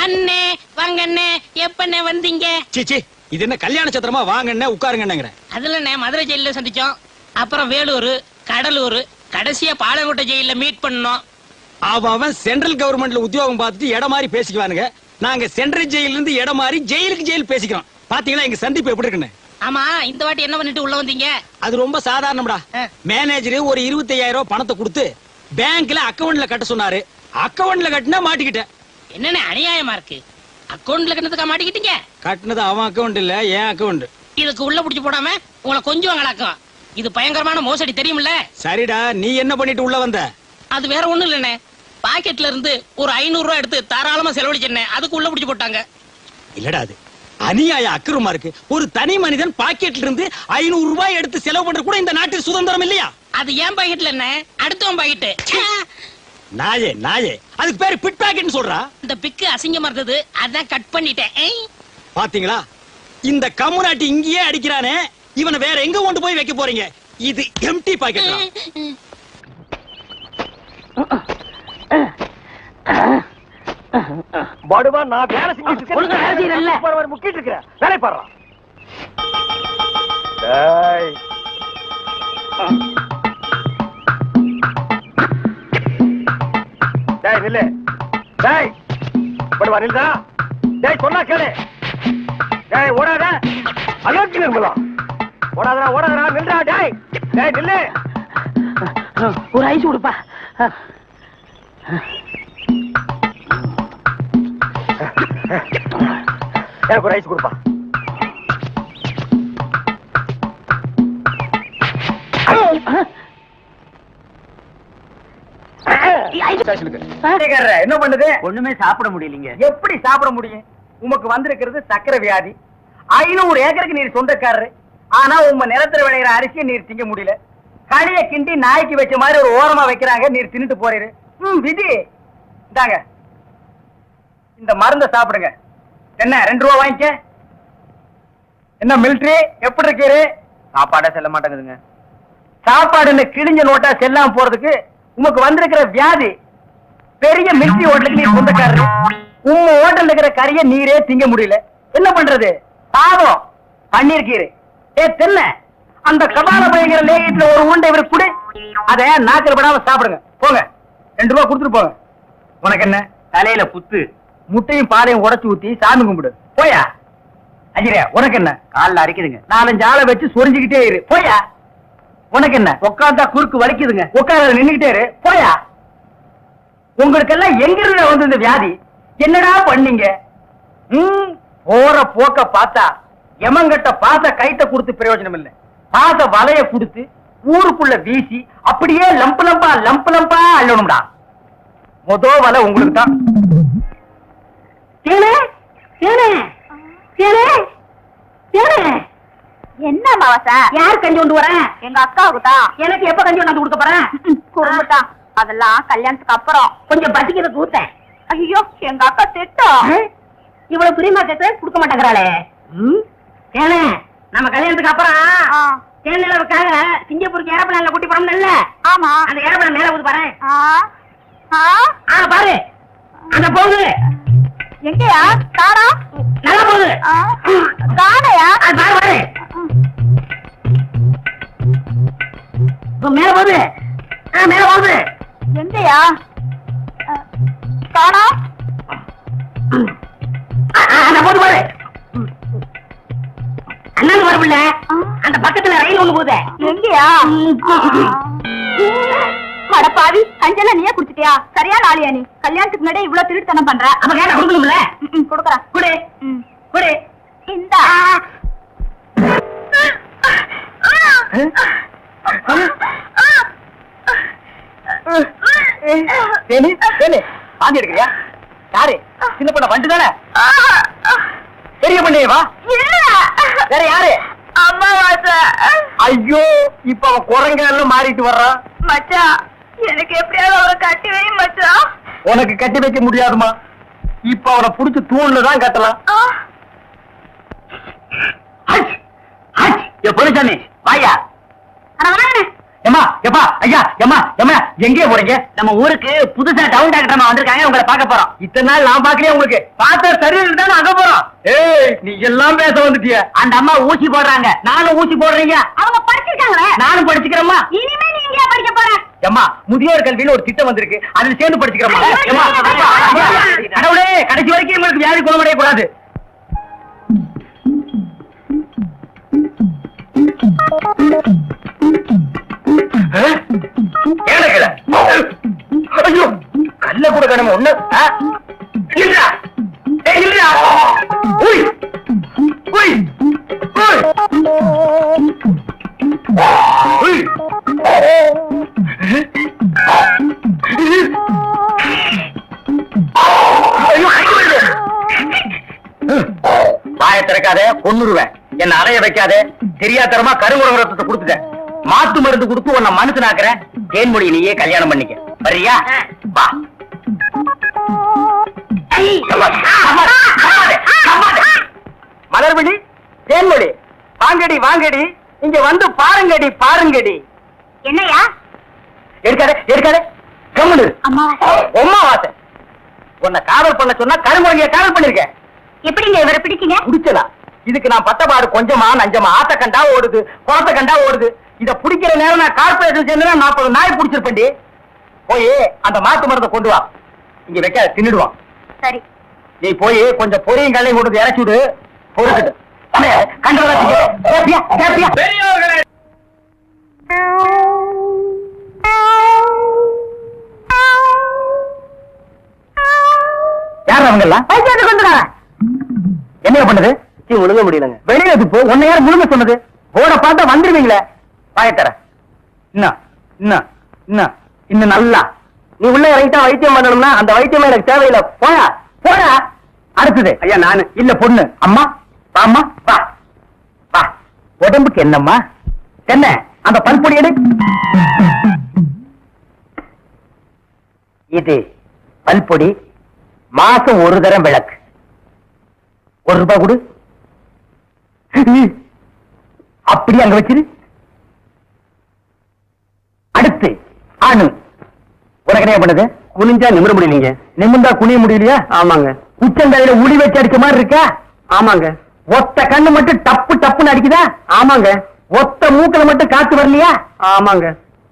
அண்ணே வாங்க அண்ணே, எப்பண்ணே வந்தீங்க? சீச்சி, இது என்ன கல்யாண சத்திரமா? வாங்கண்ணே உட்காருங்கண்ணே. அதுல மதுரை ஜெயில சந்திச்சோம், அப்புறம் வேலூர், கடலூர், கடைசியா பாலங்கோட்டை ஜெயில மீட் பண்ணோம். அவன் சென்ட்ரல் கவர்மெண்ட்ல உத்தியோகம் பார்த்துட்டு இடம் மாதிரி பேசிக்குவானுங்க. நாங்க சென்ட்ரல் ஜெயில இருந்து இடம் மாதிரி ஜெயிலுக்கு ஜெயில் பேசிக்கிறோம். பாத்தீங்களா எங்க சந்திப்பு எப்படி இருக்குன்னு? ஆமா, இந்த வாட்டி என்ன பண்ணிட்டு உள்ள வந்தீங்க? அது ரொம்ப சாதாரணம்டா. மேனேஜர் ஒரு 25,000 ரூபாய் பணத்தை கொடுத்து பேங்க்ல அக்கவுண்ட்ல கட்ட சொன்னாரு. அக்கவுண்ட்ல கட்டினா மாட்டிக்கிட்டேன். என்னன்னு அநியாயமா இருக்கு. அக்கவுண்ட்ல கட்டதுக்கா மாட்டிக்கிட்டீங்க? கட்டினது அவன் அக்கவுண்ட் இல்ல, என் அக்கவுண்ட். இதுக்கு உள்ள புடிச்சு போடாம உங்களை கொஞ்சம் கலக்கும். இது பயங்கரமான மோசடி, தெரியுமில்ல? சரிடா, நீ என்ன பண்ணிட்டு உள்ள வந்த? அது வேற ஒண்ணும் இல்லண்ணே, பாக்கெட்ல இருந்து ஒரு 500 ரூபாய் எடுத்து தாராளமா செலவழிச்சேன். அதுக்கு உள்ள புடிச்சு போட்டாங்க. இல்லடா, அது அநியாய அக்கிரமா இருக்கு. ஒரு தனி மனிதன் பாக்கெட்ல இருந்து 500 ரூபாய் எடுத்து செலவு பண்ற கூட இந்த நாட்டில் சுதந்திரம் இல்லையா? அது ஏன் பாக்கெட்ல என்ன, அடுத்தவன் பாக்கெட். நாயே நாயே, அதுக்கு பேரு பிட் பாக்கெட்னு சொல்றா. இந்த பிக்கு அசிங்கமா இருந்தது, அதான் கட் பண்ணிட்டேன். பாத்தீங்களா, இந்த கம்முனாட்டி இங்கேயே அடிக்கிறானே, இவனை வேற எங்க கொண்டு போய் வைக்க போறீங்க? இது எம்டி பாக்கெட். படுவா, நான் வேலை செஞ்சிட்டு இருக்கேன். முக்கிட்டு இருக்கிறேன், வேலை பாடுறான். டேய் நில்லு. டேய் படுவா, நில்லுடா. டேய் சொன்னா கேளு. டேய் ஓடாத, அலோக்கி நிர்மலா. ஓடாதடா ஓடாதடா, நில்லுடா. டேய் டேய் நில்லு. ஒரு ஐஸ் கொடுப்பா. எனக்கு ஒரு ஐஸ் கொடுப்பா. என்ன பண்ணுது? ஒண்ணுமே சாப்பிட முடியலீங்க. எப்படி சாப்பிட முடியும்? உமக்கு வந்திருக்கிறது சக்கரை வியாதி. 500 ஏக்கருக்கு நீர் சொந்தக்காரரு. ஆனா உங்க நிலத்துல விளையிற அரிசியை நீர் திங்க முடியல. களிய கிண்டி நாய்க்கு வச்ச மாதிரி ஒரு ஓரமா வைக்கிறாங்க, நீர் தின்னுட்டு போறீரு. விதி. இந்தாங்க, இந்த மருந்த சாப்பிடுங்க. என்ன 2 ரூபா வாங்கிக்க. என்ன மிலிட்டரி, எப்படி இருக்கீரு? சாப்பாடா செல்ல மாட்டேங்குதுங்க. சாப்பாடுன்னு கிழிஞ்ச நோட்டா செல்லாம போறதுக்கு உமக்கு வந்திருக்கிற வியாதி. பெரிய மிலிட்டரி ஹோட்டலுக்கு நீ சொந்தக்காரரு. உங்க ஹோட்டல் இருக்கிற கறிய நீரே திங்க முடியல. என்ன பண்றது? பாவம் பண்ணிருக்கீரு. தென்ன அந்த கபால பயங்கர லேகியத்துல ஒரு உருண்டை இவரு குடு. அத நாக்கில் படாம சாப்பிடுங்க. போங்க, 2 ரூபா கொடுத்துட்டு போங்க. உனக்கு என்ன தலையில புத்து? முட்டையும் பாலையும் உடைச்சு ஊத்தி சாமி கும்பிடு. போயா. அஜிரியா, உனக்கு என்ன? காலில் அரைக்குதுங்க. 4-5 ஆளை வச்சு சொரிஞ்சுக்கிட்டே இரு. போயா. உனக்கு என்ன? உட்காந்தா குறுக்கு வலிக்குதுங்க. உட்கார நின்னுகிட்டே இரு. போயா. உங்களுக்கு எல்லாம் எங்கிருந்து வந்து இந்த வியாதி? என்னடா பண்ணீங்க? போற போக்க பார்த்தா எமங்கட்ட பாச கைட்ட கொடுத்து பிரயோஜனம் இல்லை. பாச வலைய கொடுத்து ஊருக்குள்ள வீசி அப்படியே லம்பு லம்பா அள்ளணும்டா. மொத வலை உங்களுக்கு தான். என்ன மாவசா? யார் கஞ்சி கொண்டு வரேன்? எங்க அக்காவுக்கு தான். எனக்கு எப்ப கஞ்சி கொண்டாந்து கொடுக்க போறேன்? குடும்பத்தான், அதெல்லாம் கல்யாணத்துக்கு அப்புறம். கொஞ்சம் பசிக்கிறது ஊத்தேன். ஐயோ, எங்க அக்கா திட்டம். இவ்வளவு பிரியமா கேட்க கொடுக்க மாட்டேங்கிறாளே. ஏனே, நம்ம கல்யாணத்துக்கு அப்புறம் தேனிலவுக்காக சிங்கப்பூருக்கு ஏரோப்ளேன்ல கூட்டி போறோம்ல. ஆமா, அந்த ஏரோப்ளேன் மேல ஊது பாரு. பாரு, அங்க போகுது. எங்கயா? காணா. நல்லா போகுது. காணையா? பாரு பாரு, மேல போகுது. மேல போகுது. எங்கயா? காணா. போது பாரு. அண்ணன் வரவில்ல, அந்த பக்கத்துல ரயில் ஒண்ணு போகுது. எங்கயா? மடப்பாவி, கஞ்செல்லாம் நீயே குடிச்சிட்டியா? சரியான ஆளியா நீ? கல்யாணத்துக்கு முன்னாடி இவ்வளவு திருட்டுத்தனம் பண்ற. அப்ப கேட்ட கொடுக்கணும்ல. கொடுக்கறேன். குடு குடு. இந்தா. பாதி எடுக்கிறியா? யாரு? சின்ன பொண்ண வண்டு தானே? பெரிய பொண்ணையவா? வேற யாரு? அம்மாவாசை. ஐயோ, இப்ப அவன் குரங்கால மாறிட்டு வர்றான். மச்சான், எனக்கு எப்படியாவது அவரை கட்டி வை மச்சான். உனக்கு கட்டி வைக்க முடியாதுமா. இப்ப அவனை புடிச்சு தூண்ல தான் கட்டலாம். பொலிசாமி வாயா. ஏமா எப்பா ஐயா ஏமா ஏமா எங்கே போறீங்க? நம்ம ஊருக்கு புதுசா டவுன் டாக்டர் அம்மா வந்திருக்காங்க, உங்களை பார்க்க போறோம். இத்தனை நாள் நான் பாக்கலையே உங்களுக்கு. பார்த்தா சரியில்லை தானே அங்க போறோம். ஏய் நீ எல்லாம் பேச வந்துட்டிய. அந்த அம்மா ஊசி போடுறாங்க. நானும் ஊசி போடுறீங்க. அவங்க படிச்சிருக்காங்களே. நானும் படிச்சுக்கிறேம்மா. இனிமே நீ எங்கேயா படிக்க போற? ஏம்மா முதியோர் கல்வின்னு ஒரு திட்டம் வந்திருக்கு, அதுல சேர்ந்து படிச்சுக்கிறோமா? ஏம்மா, கடவுளே கடைசி வரைக்கும் உங்களுக்கு வியாதி குணமடைய கூடாது. ஐயோ கல்ல கூட கடமை ஒண்ணு இல்லடா. இல்லடா. உய் உய் உய் உய் வாய திறக்காதே, கொன்னுருவேன். என்ன அலைய வைக்காதே. தெரியாதரமா கருங்குரங்க ரத்தத்தை கொடுத்துட்டேன். மாத்து மருந்து கொடுத்து உன்னை மனுஷனாக்குறேன். தேன்மொழி நீயே கல்யாணம் பண்ணிக்க. வரியா? வா. மலர்விழி, தேன்மொழி, வாங்கடி வாங்கடி, இங்க வந்து பாருங்கடி பாருங்கடி. என்னையா? எடுக்காதே எடுக்காதே, கம்முனு. அம்மாவாசை. அம்மாவாசை. உன்னை காதல் பண்ண சொன்னா கருங்குரங்க காதல் பண்ணிருக்க. எப்படிங்க இவரை பிடிச்சீங்க? பிடிச்சதா? இதுக்கு நான் பட்டபாடு கொஞ்சமா நஞ்சமா. ஆத்த கண்டா ஓடுது, குளத்த கண்டா ஓடுது. இத பிடிக்கிற நேரம் நான் கார்பரேஷன் சேர்ந்து 40 நாய் பிடிச்சிருப்பேன்டி. போய் அந்த மாத்து மருந்தை கொண்டு வா. இங்க வைக்க தின்னுடுவான். சரி. நீ போய் கொஞ்சம் பொரியும் கல்லையும் கொண்டு இறக்கி விடு. பொறுக்கிட்டு யார் அவங்கெல்லாம்? என்ன பண்ணுது? முழுங்க முடியலங்க. வெளியில போ. உன்னை யார் முழுங்க சொன்னது? போட பார்த்தா வந்துருவீங்களே. பாயத்தர இன்னும் நல்லா நீ உள்ள இறங்கிட்டா வைத்தியம் பண்ணணும்னா அந்த வைத்தியம் எனக்கு தேவையில்லை. போயா போயா. அடுத்தது ஐயா நானு இல்ல பொண்ணு. அம்மா வாம்மா வா வா. உடம்புக்கு என்னம்மா? என்ன அந்த பல்பொடி எடு. இது பல்பொடி. மாசம் ஒரு தரம் விளக்கு. ₹1 கொடு. அப்படி அங்க வச்சிரு. அடுத்து அணு. உனக்கு என்ன பண்ணுது? குனிஞ்சா நிமிர முடியலீங்க. நிமிர்ந்தா குனிய முடியலையா? ஆமாங்க. உச்சந்தலையில உளி வச்சு அடிக்க மாதிரி இருக்கா? ஆமாங்க. ஒத்த கண்ணு மட்டும் டப்பு டப்புன்னு அடிக்குதா? ஆமாங்க. ஒத்த மூக்கல மட்டும் காத்து வரலையா? ஆமாங்க.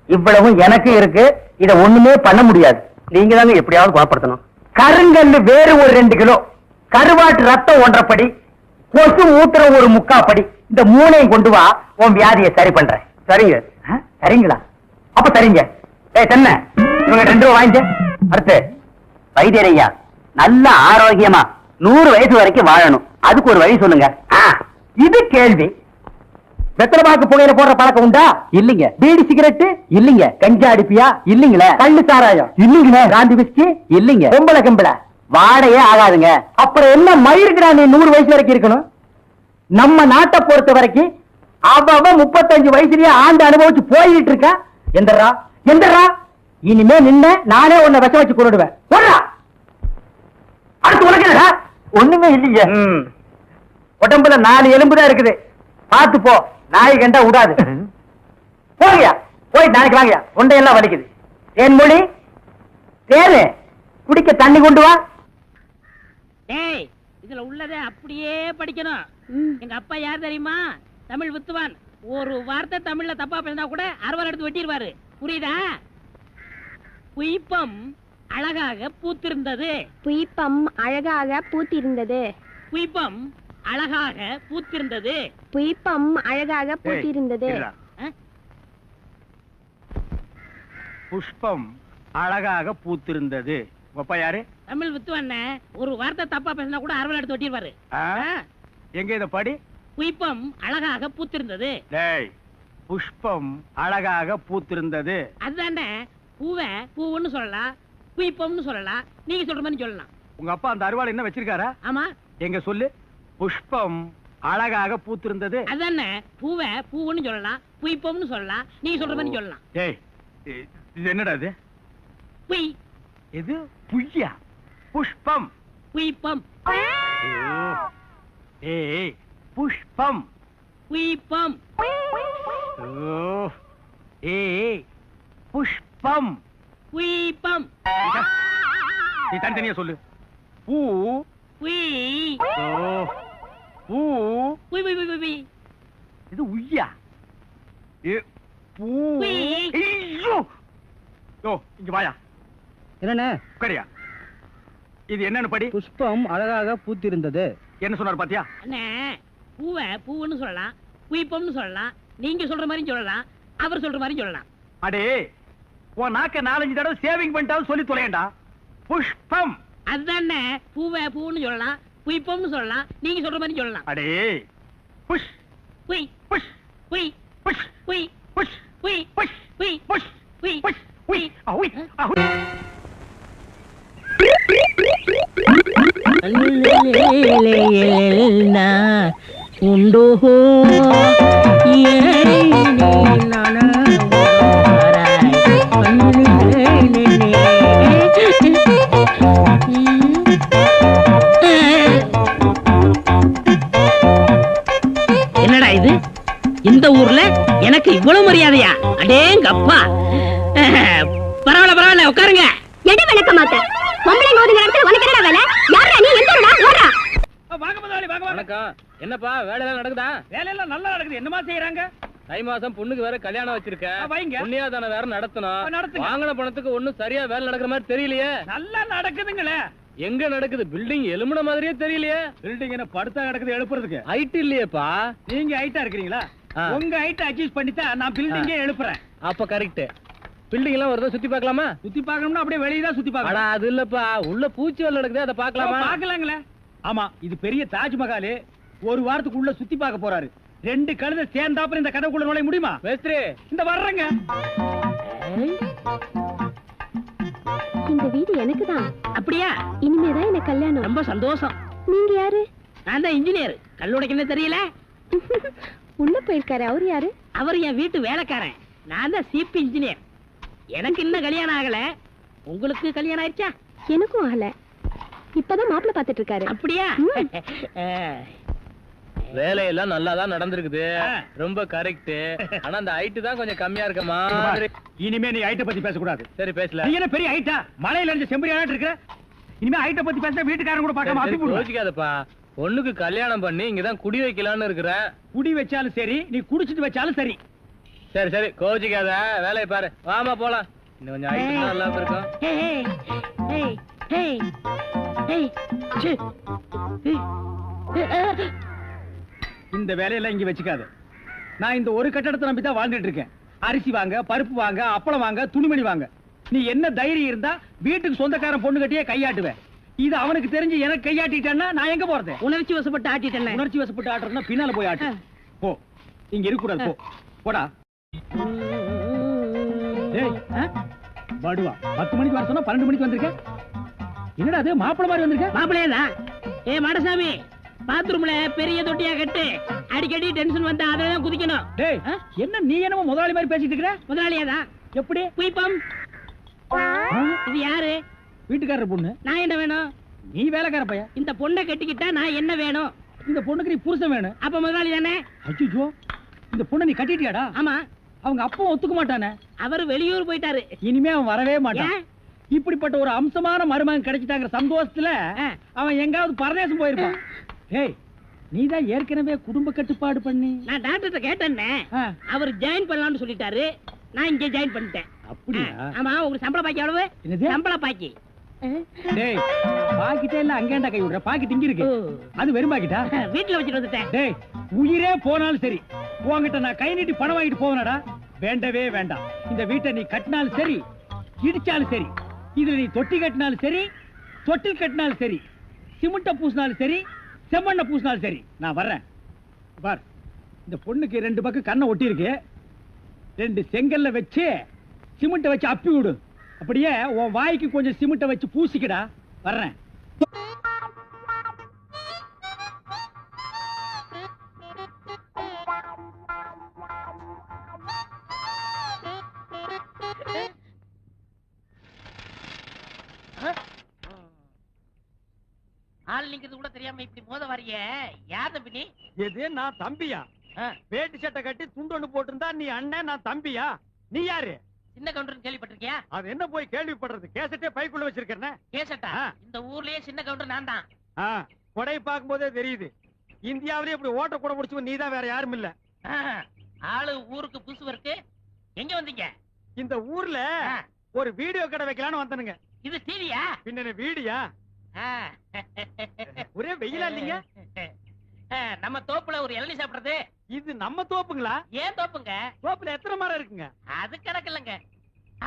இவ்வளவும் எனக்கு இருக்கு. இத ஒண்ணுமே பண்ண முடியாது. நீங்க தாங்க எப்படியாவது குணப்படுத்தணும். கருங்கல்லு வேறு ஒரு 2 கிலோ, கருவாட்டு ரத்தம் 1.5 படி, கொசு மூத்திரம் ஒரு 3/4 படி. இந்த 3ஐயும் கொண்டு வா, உன் வியாதியை சரி பண்றேன். சரிங்க. சரிங்களா? அப்ப சரிங்க. தென்ன இவங்க 2 ரூபா வாங்கிக்க. அடுத்து வைத்தியரையா, நல்ல ஆரோக்கியமா 100 வயசு வரைக்கும் வாழணும். அதுக்கு ஒரு வழி சொல்லுங்க. இது கேள்வி. வெத்தலை பாக்கு புகையில போடுற பழக்கம் உண்டா? இல்லீங்க. பீடி சிகரெட்? இல்லீங்க. கஞ்சா அடிப்பியா? இல்லீங்களே. கள்ளு சாராயம்? இல்லீங்களே. காந்தி விஸ்கி? இல்லீங்க. பொம்பளை கம்பளை வாடையே ஆகாதுங்க. அப்புறம் என்ன மயிருக்குடா நீ 100 வயசு வரைக்கும் இருக்கணும்? நம்ம நாட்டை பொறுத்த வரைக்கும் அவ 35 வயசுலயே ஆண்டு அனுபவிச்சு போயிட்டு இருக்கா. எந்தரா எந்தரா இனிமே நின்ன நானே உன்னை விஷ வச்சு கொண்டுடுவேன். அடுத்து உனக்கு என்னடா? ஒண்ணுமே இல்லைங்க. உடம்புல 4 எலும்பு தான் இருக்குது. பார்த்து போ, நாய் கண்டா விடாது. போங்கயா, போய் நாளைக்கு வாங்கயா. தொண்டையெல்லாம் வலிக்குது. தேன்மொழி, தேனு குடிக்க தண்ணி கொண்டு வா. டேய், இதுல உள்ளதை அப்படியே படிக்கணும். எங்க அப்பா யார் தெரியுமா? தமிழ் வித்துவான். ஒரு வார்த்தை தமிழ்ல தப்பா பேசினா கூட அறுவாள் எடுத்து வெட்டிடுவாரு. புரியுதா? புய்பம் அழகாக பூத்திருந்தது. புய்பம் அழகாக பூத்திருந்தது. புய்பம் அழகாக பூத்திருந்தது. புய்பம் அழகாக பூத்திருந்தது. புஷ்பம் அழகாக பூத்திருந்தது. அப்பா யாரு? தமிழ் வித்துவான். ஒரு வார்த்தை தப்பா பேசினா கூட அறுவாள் எடுத்து வெட்டிடுவாரு. எங்க இத படி? புய்பம் அழகாக பூத்திருந்தது. டேய், புஷ்பம் அழகாக பூத்திருந்தது. அதுதானே. பூவை பூவுன்னு சொல்லலாம், புய்பம்னு சொல்லலாம். நீங்க சொல்ற மாதிரி சொல்லலாம். உங்க அப்பா அந்த அருவாள் என்ன வச்சிருக்காரா? ஆமா. எங்க சொல்லு. புஷ்பம் அழகாக பூத்திருந்தது. அதானே. பூவை பூவுன்னு சொல்லலாம், புய்பம்னு சொல்லலாம். நீங்க சொல்ற மாதிரி சொல்லலாம். டேய், இது என்னடா இது? புய். இது புய்யா? புஷ்பம் புய்பம். ஏய், புஷ்பம் புய்பம். ஏய் புஷ்பம். புய்பம். நீ தனித்தனியா சொல்லு. பூ. புய். ஓ. பூ. புய் புய் புய் புய். இது உய்யா. ஏ பூ. புய். ஐயோ. யோ இங்க வாயா. என்னண்ணே? உட்காரியா. இது என்னன்னு படி. புஷ்பம் அழகாக பூத்திருந்தது. என்ன சொன்னார் பாத்தியா? அண்ணே பூவை பூவுன்னு சொல்லலாம், புய்பம்னு சொல்லலாம், நீங்க சொல்ற மாதிரி சொல்லலாம், அவர் சொல்ற மாதிரி சொல்லலாம். அடே உன் நாக்க 4-5 தடவை சேவிங் பண்ணிட்டாலும் சொல்லி தொலையண்டா. புஷ்பம். அதுதானே பூவை பூன்னு சொல்லலாம், புய்பம்னு சொல்லலாம், நீங்க சொல்ற மாதிரி சொல்லலாம். அடே புஷ் புய் புஷ் புய் புஷ் புய் புஷ் புய் புஷ் புய் புஷ் புய் புஷ் உய் அவுய் அவுய். உண்டோ என்னடா இது? இந்த ஊர்ல எனக்கு இவ்வளவு மரியாதையா? அடேங்கப்பா. பரவாயில்ல பரவாயில்ல, உட்காருங்க. எடி விளக்க மாட்டேன். பொம்பளை ஓதுங்கிற இடத்துல உனக்கு என்னடா வேலை? யாரா நீ? எந்த ஊரா? ஓடுறா. வாங்க முதலாளி வாங்க வாங்க. வணக்கம். என்னப்பா வேலை எல்லாம் நடக்குதா? வேலையெல்லாம் நல்லா நடக்குது. என்னமா செய்யறாங்க? தை மாசம் பொண்ணுக்கு வேற கல்யாணம் வச்சிருக்கேன். வைங்க. புண்ணியாதான வேற நடத்தணும். நடத்துங்க. வாங்கின பணத்துக்கு ஒண்ணும் சரியா வேலை நடக்கிற மாதிரி தெரியலையே. நல்லா நடக்குதுங்களே. எங்க நடக்குது? பில்டிங் எலும்புன மாதிரியே தெரியலையே. பில்டிங் என்ன படுத்தா நடக்குது எழுப்புறதுக்கு? ஹைட் இல்லையேப்பா. நீங்க ஹைட்டா இருக்கிறீங்களா? ஆ. உங்க ஹைட் அட்ஜஸ்ட் பண்ணிட்டா நான் பில்டிங்கே எழுப்புறேன். அப்ப கரெக்ட். பில்டிங் எல்லாம் ஒரு சுத்தி பார்க்கலாமா? சுத்தி பார்க்கணும்னா அப்படியே வெளியே தான் சுத்தி அடா பார்க்கணும். அது இல்லப்பா, உள்ள பூச்சி வேலை நடக்குது, அதை பார்க்கலாமா? பார்க்கலாங்களே. ஆமா இது பெரிய தாஜ்மஹால். ஒரு வாரத்துக்குள்ள சுத்தி பார்க்க போறாரு. 2 கழுதை சேர்ந்தாப்புல இந்த கதைக்குள்ள நுழைய முடியுமா? மேஸ்திரி இந்த வர்றேங்க. இந்த வீடு எனக்கு தான். அப்படியா? இனிமேதான் எனக்கு கல்யாணம். ரொம்ப சந்தோஷம். நீங்க யாரு? நான் தான் இன்ஜினியர். கல்லுடைக்கணும் தெரியல? உள்ள போயிருக்காரு. அவரு யாரு? அவர் என் வீட்டு வேலைக்காரன். நான் தான் சிபி இன்ஜினியர். எனக்கு இன்னும் கல்யாணம் ஆகல. உங்களுக்கு கல்யாணம் ஆயிடுச்சா? எனக்கும் ஆகல. இப்பதான் மாப்பிள்ளை பாத்துட்டு இருக்காரு. அப்படியா? வேலையெல்லாம் நல்லா தான் நடந்திருக்குது. ஆ. ரொம்ப கரெக்ட். ஆனா அந்த ஹைட் தான் கொஞ்சம் கம்மியா இருக்க இங்க பாரு. மாதிரி. இனிமே நீ ஹைட்ட பத்தி பேசக்கூடாது. சரி பேசல. நீ என்ன பெரிய ஹைட்டா? மலையில இருந்து செம்பரியாட்டு இருக்கிற. இனிமே ஹைட்ட பத்தி பேச வீட்டுக்காரங்க கூட பார்க்காம அப்பி போடுவேன். யோசிக்காதப்பா. பொண்ணுக்கு கல்யாணம் பண்ணி இங்கதான் குடி வைக்கலாம்னு இருக்கிறேன். குடி வச்சாலும் சரி, நீ குடிச்சிட்டு வச்சாலும் சரி. சரி சரி கோச்சிக்காத, வேலையை பாரு. வாமா போலாம். இன்னும் கொஞ்சம் ஹைட் நல்லா இருக்கும். Hey, hey, hey, hey, hey, hey. இந்த வேலையெல்லாம் இங்க வச்சுக்காத. நான் இந்த ஒரு கட்டடத்தை நம்பி தான் வாழ்ந்துட்டு இருக்கேன். அரிசி வாங்க, பருப்பு வாங்க, அப்பளம் வாங்க, துணிமணி வாங்க. நீ என்ன தைரியம் இருந்தா வீட்டுக்கு சொந்தக்காரன் பொண்ணு கட்டியே கையாட்டுவேன். இது அவனுக்கு தெரிஞ்சு எனக்கு கையாட்டிட்டான்னா நான் எங்க போறது? உணர்ச்சி வசப்பட்டு ஆட்டிட்டேன். உணர்ச்சி வசப்பட்டு ஆட்டுறதுன்னா பின்னால போய் ஆட்டு. போ, இங்க இருக்க கூடாது. போ, போடா. டேய், படுவா 10 மணிக்கு வர சொன்னா 12 மணிக்கு வந்திருக்க. என்னடா அது மாப்பிள மாதிரி வந்திருக்க? மாப்பிள்ளையதான். ஏ மாடசாமி, பாத்ரூம்ல பெரிய தொட்டியா கட்டு. அடிக்கடி டென்ஷன் வந்தா அதெல்லாம் குதிக்கணும். டேய், என்ன நீ என்னமோ முதலாளி மாதிரி பேசிட்டு இருக்கிற? முதலாளியாதான். எப்படி? குயிப்பம். இது யாரு? வீட்டுக்காரர் பொண்ணு. நான் என்ன வேணும்? நீ வேலைக்கார பையன். இந்த பொண்ணை கட்டிக்கிட்டா நான் என்ன வேணும்? இந்த பொண்ணுக்கு நீ புருஷன் வேணும். அப்ப முதலாளி தானே? அச்சோ, இந்த பொண்ணை நீ கட்டிட்டியாடா? ஆமா. அவங்க அப்பா ஒத்துக்க மாட்டானே. அவர் வெளியூர் போயிட்டாரு. இனிமே அவன் வரவே மாட்டான். ஏன்? இப்படிப்பட்ட ஒரு அம்சமான மருமகன் கிடைச்சிட்டாங்கிற சந்தோஷத்துல அவன் எங்காவது பரதேசம் போயிருப்பான். ஏய், நீதான் ஏற்கனவே குடும்ப கட்டுப்பாடு பண்ணி. நான் டாக்டர்கிட்ட கேட்டேன்னே. ஆ. அவர் ஜாயின் பண்ணலாம்னு சொல்லிட்டாரு. நான் இங்க ஜாயின் பண்ணிட்டேன். அப்படியா? ஆமா. உங்களுக்கு சம்பள பாக்கி எவ்வளவு? என்னது? சம்பள பாக்கி. டேய், பாக்கிட்டே இல்ல அங்கேண்டா கை விடுற. பாக்கிட்டு இங்க இருக்கு. அது வெறும் பாக்கிட்டா? வீட்டுல வச்சுட்டு வந்துட்டேன். டேய், உயிரே போனாலும் சரி உன்கிட்ட நான் கை நீட்டி பணம் வாங்கிட்டு போவனடா. வேண்டவே வேண்டாம். இந்த வீட்டை நீ கட்டினாலும் சரி, இடிச்சாலும் சரி, இதுல நீ தொட்டி கட்டினாலும் சரி, தொட்டில் கட்டினாலும் சரி, சிமெண்ட பூசினாலும் சரி, செம்மண்ண பூசினாலும் சரி, நான் வர்றேன். பார், இந்த பொண்ணுக்கு 2 பக்கம் கண்ணை ஒட்டி இருக்கு. 2 செங்கல்ல வச்சு சிமெண்ட வச்சு அப்பி விடு. அப்படியே உன் வாய்க்கு கொஞ்சம் சிமெண்ட வச்சு பூசிக்கடா. வர்றேன். ஆள் நிக்கிறது கூட தெரியாம இப்படி மோத வரிய யார் தம்பி நீ? எது நான் தம்பியா? வேட்டி சட்டை கட்டி துண்டு ஒண்ணு போட்டிருந்தா நீ அண்ணன், நான் தம்பியா? நீ யாரு? சின்ன கவுண்டர் கேள்விப்பட்டிருக்கியா? அது என்ன போய் கேள்விப்படுறது? கேசட்டே பைக்குள்ள வச்சிருக்கேன். கேசட்டா? இந்த ஊர்லயே சின்ன கவுண்டர் நான் தான். கொடை பார்க்கும் போதே தெரியுது. இந்தியாவிலேயே இப்படி ஓட்ட கூட முடிச்சு நீதான், வேற யாரும் இல்ல. ஆளு ஊருக்கு புதுசு இருக்கு. எங்க வந்தீங்க? இந்த ஊர்ல ஒரு வீடியோ கடை வைக்கலான்னு வந்தனுங்க. இது டிவியா? பின்ன வீடியா? ஒரே வெயிலா இல்லீங்க? நம்ம தோப்புல ஒரு இளநீ சாப்பிடுறது. இது நம்ம தோப்புங்களா? ஏன் தோப்புங்க? தோப்புல எத்தனை மரம் இருக்குங்க? அது கணக்கு இல்லங்க.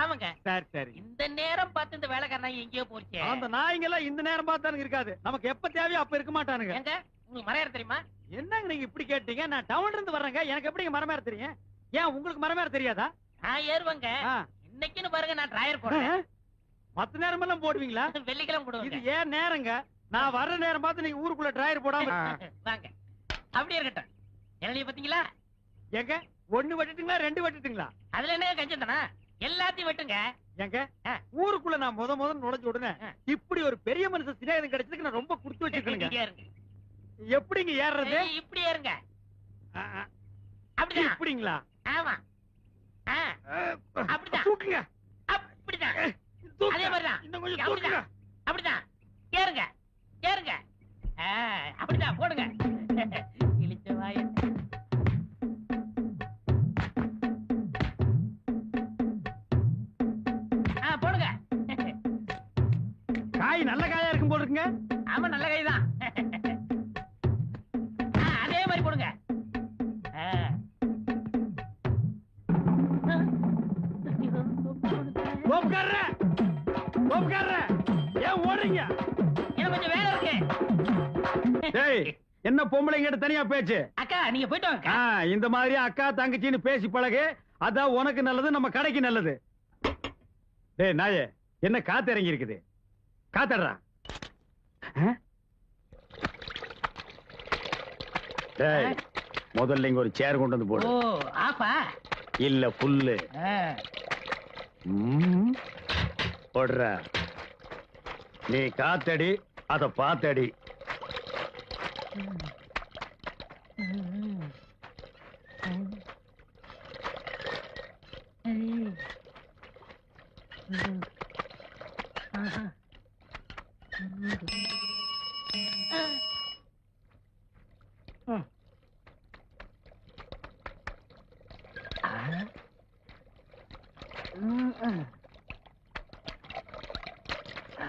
ஆமாங்க. சரி சரி. இந்த நேரம் பார்த்து இந்த வேலைக்காரன் எங்கேயோ போச்சு. அந்த நாய்ங்க எல்லாம் இந்த நேரம் பார்த்தானுங்க இருக்காது. நமக்கு எப்ப தேவையோ அப்ப இருக்க மாட்டானுங்க. எங்க உங்களுக்கு மரம் ஏற தெரியுமா? என்னங்க நீங்க இப்படி கேட்டீங்க? நான் டவுன்ல இருந்து வர்றேங்க. எனக்கு எப்படிங்க மரம் ஏற தெரியும்? ஏன் உங்களுக்கு மரம் ஏற தெரியாதா? நான் ஏறுவேங்க. இன்னைக்குன்னு பாருங்க, நான் டிரையர் போடுறேன். மத்த நேரம் எல்லாம் போடுவீங்களா? வெள்ளிக்கிழமை போடுவேன். இது ஏன் நேரங்க? நான் வர்ற நேரம் பார்த்து நீங்க ஊருக்குள்ள டிரையர் போடாம வாங்க. அப்படியே இருக்கட்டும். இளநிய பாத்தீங்களா? எங்க ஒண்ணு வெட்டுட்டுங்களா, ரெண்டு வெட்டுட்டுங்களா? அதுல என்ன கஞ்சம் தானா? எல்லாத்தையும் வெட்டுங்க. எங்க ஊருக்குள்ள நான் முத நுழைஞ்ச உடனே இப்படி ஒரு பெரிய மனுஷன் சிநேகம் கிடைச்சதுக்கு நான் ரொம்ப குடுத்து வச்சிருக்கேன். எப்படிங்க ஏறது? இப்படி ஏறுங்க. அப்படிதான். இப்படிங்களா? ஆமா. அப்படிதான். தூக்குங்க. அப்படிதான். அதே மாதிரிதான். இன்னும் கொஞ்சம் தூக்குங்க. அப்படிதான். ஏறுங்க. ஏறுங்க. அப்படிதான் போடுங்க. இழிச்ச வாய. போடுங்க. காய் நல்ல காயா இருக்கும் போல இருக்குங்க. ஆமா, நல்ல காய் தான். அதே மாதிரி போடுங்க. ஏன் ஓடுறீங்க? எனக்கு கொஞ்சம் வேலை இருக்கு. என்ன பொம்பளைங்க தனியா பேச்சு? அக்கா நீங்க போயிட்டு வாங்க. இந்த மாதிரி அக்கா தங்கச்சின்னு பேசி பழகு. அதான் உனக்கு நல்லது, நம்ம கடைக்கு நல்லது. டேய் நாயே, என்ன காத்து இறங்கி இருக்குது? காத்தடுறா. டேய் முதல்ல இங்க ஒரு சேர் கொண்டு வந்து போடு. ஆப்பா இல்ல புல்லு போடுற. நீ காத்தடி, அத பாத்தடி.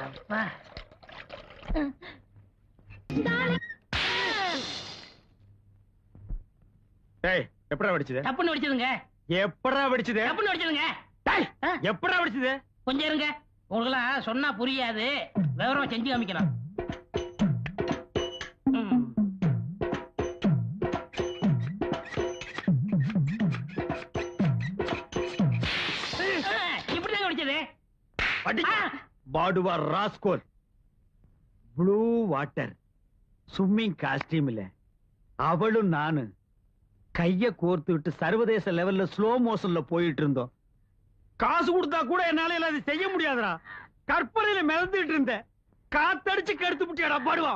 அப்பா எப்படா வெடிச்சது? தப்புன்னு வெடிச்சதுங்க. எப்படா வெடிச்சது? தப்புன்னு வெடிச்சதுங்க. எப்படா வெடிச்சது? கொஞ்சம் இருங்க, உங்களுக்கெல்லாம் சொன்னா புரியாது. விவரமா செஞ்சு காமிக்கலாம். இப்படிதான் வெடிச்சது. பாடுவா rascal. Blue water swimming costume இல்ல, அவளும் நானு கைய கோர்த்து விட்டு சர்வதேச லெவல்ல ஸ்லோ மோஷன்ல போயிட்டு இருந்தோம். காசு கொடுத்தா கூட என்னால அதை செய்ய முடியாதுடா. கற்பனையில மிதந்துட்டு இருந்த காத்தடிச்சு கெடுத்து விட்டியாடா பாடுவா.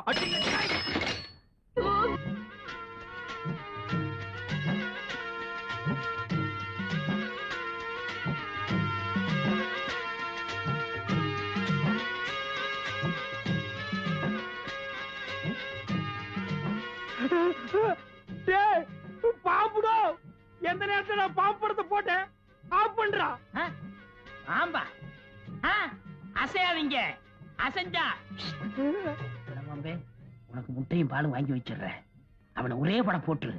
பாம்புடா, எந்த நேரத்துல நான் பாம்பு படத்தை போட்டேன். ஆஃப் பண்றா. ஆம்பா அசையாதீங்க. அசைஞ்சா பாம்பே உனக்கு முட்டையும் பாலும் வாங்கி வச்சிடுறேன். அவனை ஒரே படம் போட்டுரு.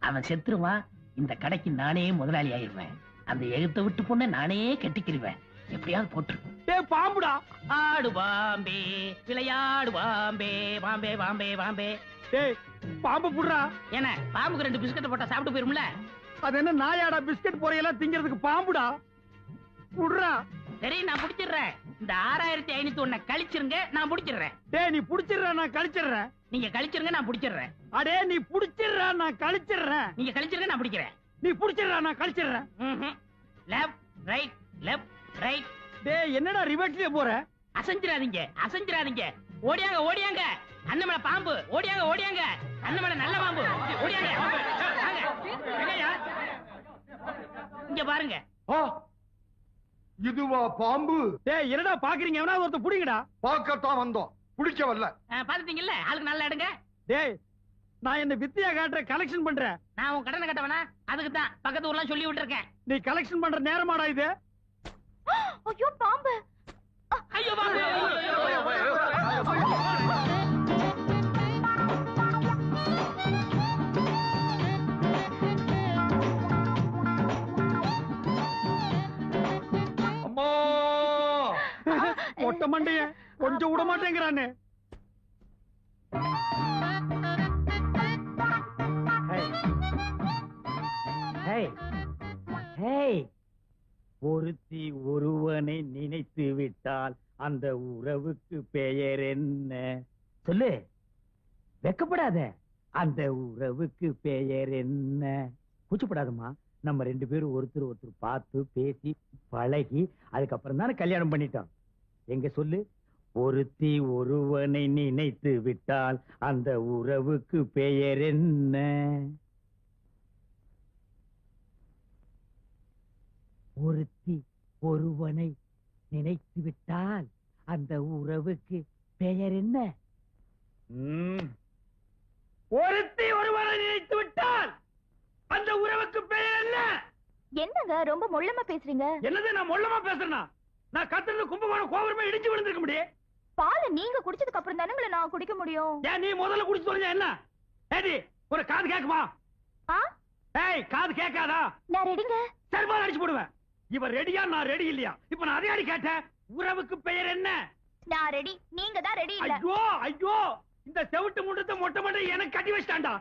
அவன் செத்துருவான். இந்த கடைக்கு நானே முதலாளி ஆயிடுவேன். அந்த எகுத்த விட்டு பொண்ணை நானே கட்டிக்கிடுவேன். எப்படியாவது போட்டுரு. டேய் பாம்புடா. ஆடு பாம்பே விளையாடு பாம்பே. பாம்பே பாம்பே பாம்பே. டேய் பாம்பு புடுறா. என்ன பாம்புக்கு 2 பிஸ்கட் போட்டா சாப்பிட்டு போயிரும்ல? அது என்ன நாயாடா பிஸ்கட் பொரியெல்லாம் திங்கிறதுக்கு பாம்புடா. புடுறா. சரி நான் புடிச்சிடுறேன். இந்த 6501 கழிச்சிருங்க, நான் புடிச்சிடுறேன். டேய் நீ புடிச்சிடுற, நான் கழிச்சிடுறேன். நீங்க கழிச்சிருங்க, நான் புடிச்சிடுறேன். அடே நீ புடிச்சிடுற, நான் கழிச்சிடுறேன். நீங்க கழிச்சிருங்க, நான் புடிக்கிறேன். நீ புடிச்சிடுற, நான் கழிச்சிடுறேன். Left right left right. டேய் என்னடா ரிவர்ஸ்லயே போற? அசைஞ்சிராதீங்க அசைஞ்சிராதீங்க. ஓடியாங்க ஓடியாங்க. அண்ணமலை பாம்பு. ஓடியாங்க ஓடியாங்க. அண்ணமலை நல்ல பாம்பு. ஓடியாங்க. இங்க பாருங்க, இதுவா பாம்பு? டேய் என்னடா பாக்குறீங்க? எவனா ஒருத்தர் புடிங்கடா. பார்க்கத்தான் வந்தோம், பிடிக்க வரல. பாத்துட்டீங்கல்ல, ஆளுக்கு நல்லா எடுங்க. டேய் நான் என்ன வித்தியா காட்டுற கலெக்ஷன் பண்றேன். நான் உன் கடனை கட்டவனா? அதுக்கு தான் பக்கத்து ஊர்லாம் சொல்லி விட்டுருக்கேன். நீ கலெக்ஷன் பண்ற நேரமாடா இது? ஐயோ பாம்பு. ஐயோ பாம்பு. அம்மா மொட்டை மண்டைய கொஞ்சம் விட மாட்டேங்கிறானே. ஒருத்தி ஒருவனை நினைத்து விட்டால் அந்த உறவுக்கு பெயர் என்ன? சொல்லு, வெக்கப்படாத. அந்த உறவுக்கு பெயர் என்ன? கூச்சப்படாதம்மா. நம்ம 2 பேரும் ஒருத்தர் ஒருத்தர் பார்த்து பேசி பழகி அதுக்கப்புறம் தானே கல்யாணம் பண்ணிட்டோம். எங்க சொல்லு, ஒருத்தி ஒருவனை நினைத்து விட்டால் அந்த உறவுக்கு பெயர் என்ன? ஒருத்தி ஒருவனை நினைத்து விட்டால் அந்த உறவுக்கு பெயர் என்ன? ஒருத்தி ஒருவனை நினைத்து விட்டால் அந்த உறவுக்கு பெயர் என்ன? என்னங்க ரொம்ப மொள்ளமா பேசுறீங்க? என்னது நான் மொள்ளமா பேசுறேனா? நான் கத்துறது கும்பகோணம் கோபுரமே இடிஞ்சு விழுந்திருக்க முடியும். பாலை நீங்க குடிச்சதுக்கு அப்புறம் தானே நான் குடிக்க முடியும். ஏன் நீ முதல்ல குடிச்சு தொலைஞ்சா என்ன? ஏடி ஒரு காது கேக்குமா? ஏய் காது கேட்காதா? நான் ரெடிங்க. சர்வால் அடிச்சு போடுவேன். இவன் ரெடியா நான் ரெடி இல்லையா? இப்ப நான் அதே அடி கேட்டேன். உறவுக்கு பெயர் என்ன? நான் ரெடி, நீங்க தான் ரெடி இல்ல. ஐயோ ஐயோ, இந்த செவுட்டு முண்டத்தை மொட்டை மண்டை எனக்கு கட்டி வச்சிட்டான்டா.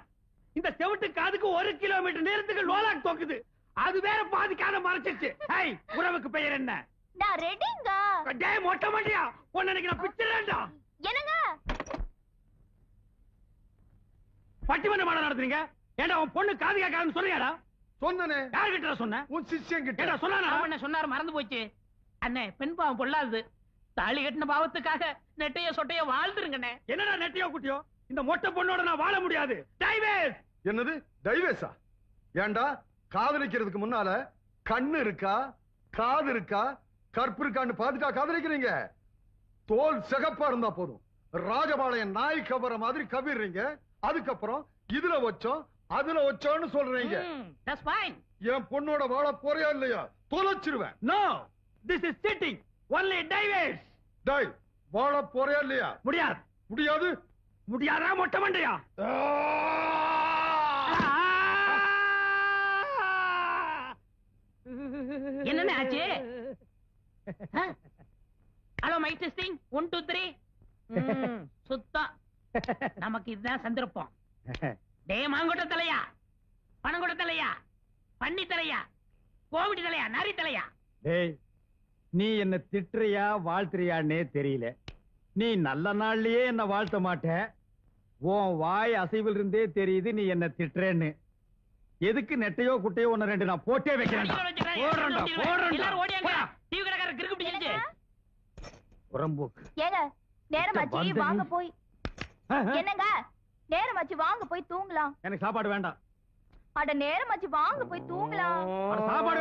இந்த செவுட்டு காதுக்கு 1 கிலோமீட்டர் நேரத்துக்கு லோலாக் தோக்குது. அது வேற பாதிக்காத மறைச்சிருச்சு. ஏய் உறவுக்கு பெயர் என்ன? நான் ரெடிங்க. டேய் மொட்டை மண்டையா, உன்னை நான் பிச்சிரேன்டா. என்னங்க பட்டிமன்ற மாட நடத்துறீங்க? ஏண்டா உன் பொண்ணு காது கேட்காதுன்னு சொல்றியாடா? சொன்னனே. யார்கிட்ட சொன்ன? உன் சிஷ்யன் கிட்ட. ஏண்டா சொன்னானா? என்ன சொன்னாரு, மறந்து போச்சு. அண்ணே, பெண் பாவம் பொல்லாது. தாலி கட்டின பாவத்துக்காக நெட்டைய சொட்டைய வாழ்ந்துருங்கண்ணே. என்னடா நெட்டியோ குட்டியோ? இந்த மொட்டை பொண்ணோட நான் வாழ முடியாது. டைவேஸ். என்னது டைவேஸா? ஏண்டா காதலிக்கிறதுக்கு முன்னால கண்ணு இருக்கா, காது இருக்கா, கற்பு இருக்கான்னு பாத்துட்டா காதலிக்கிறீங்க? தோல் சிகப்பா இருந்தா போதும், ராஜபாளையம் நாய் கவர மாதிரி கவிடுறீங்க. அதுக்கப்புறம் இதுல வச்சோம் அதுல வச்சோன்னு சொல்றீங்க. That's fine. என் பொண்ணோட வாழ போறியா இல்லையா? தொலைச்சிருவேன். No, this is cheating. Only டைவேஸ். டேய் வாழ போறியா இல்லையா? முடியாது. முடியாது. முடியாதா மொட்டை மண்டையா? என்னண்ணே ஆச்சு? Hello mike testing 1 2 3. சுத்தம். நமக்கு இதுதான் சந்தர்ப்பம். டேய் மாங்கொட்ட தலையா, பணங்கொட்ட தலையா, பன்னி தலையா, கோவிடி தலையா, நரி தலையா? டேய் நீ என்ன திட்டுறியா வாழ்த்துறியான்னே தெரியல. நீ நல்ல நாள்லயே என்ன வாழ்த்த மாட்ட. உன் வாய் அசைவில் இருந்தே தெரியுது நீ என்ன திட்டுறேன்னு. எதுக்கு நெட்டையோ குட்டையோ ஒன்னு 2 நான் போட்டே வைக்கிறேன். எல்லாரும் ஓடியாங்க. டிவி கடைக்காரர் கிறுக்கு பிடிச்சிருச்சு. புறம்போக்கு. ஏங்க நேரமாச்சு வாங்க போய். என்னங்க நேரமாச்சு வாங்க போய் தூங்கலாம். எனக்கு சாப்பாடு வேண்டாம். அட நேரமாச்சு வாங்க போய் தூங்கலாம். சாப்பாடு